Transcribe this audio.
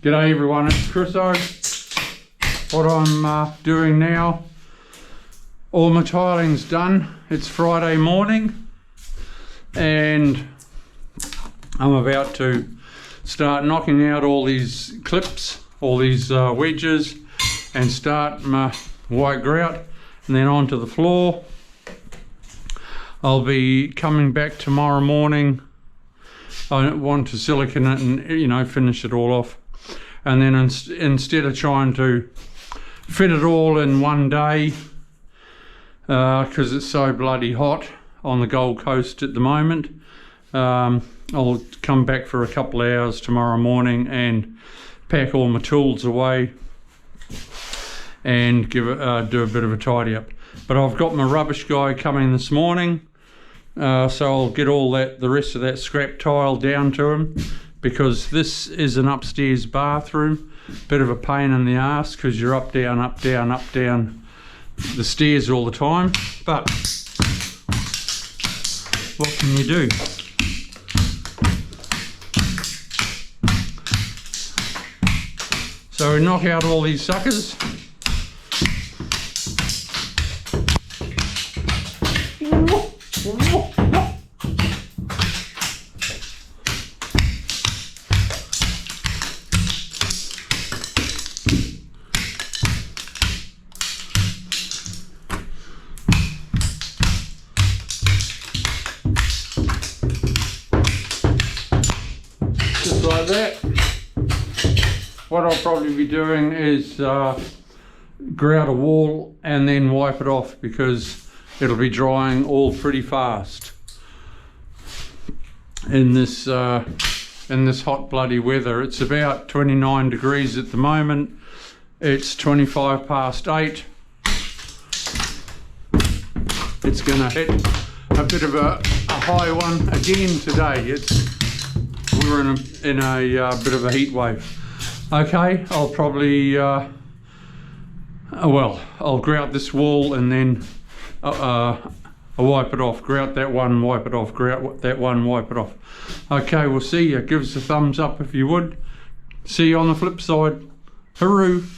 G'day everyone, it's Chriso. What I'm doing now, all my tiling's done. It's Friday morning and I'm about to start knocking out all these clips, all these wedges, and start my white grout and then onto the floor. I'll be coming back tomorrow morning. I want to silicone it and finish it all off. And then instead of trying to fit it all in one day, because it's so bloody hot on the Gold Coast at the moment, I'll come back for a couple of hours tomorrow morning and pack all my tools away and do a bit of a tidy up. But I've got my rubbish guy coming this morning, so I'll get all the rest of that scrap tile down to him, because this is an upstairs bathroom. Bit of a pain in the ass because you're up down the stairs all the time, but what can you do? So we knock out all these suckers. Just like that. What I'll probably be doing is grout a wall and then wipe it off, because it'll be drying all pretty fast in this hot bloody weather. It's about 29 degrees at the moment. It's 25 past 8. It's gonna hit a bit of a high one again today. We're in a bit of a heat wave. Okay, I'll probably I'll grout this wall and then I'll wipe it off. Grout that one, wipe it off. Grout that one, wipe it off. Okay, we'll see you. Give us a thumbs up if you would. See you on the flip side. Hooroo!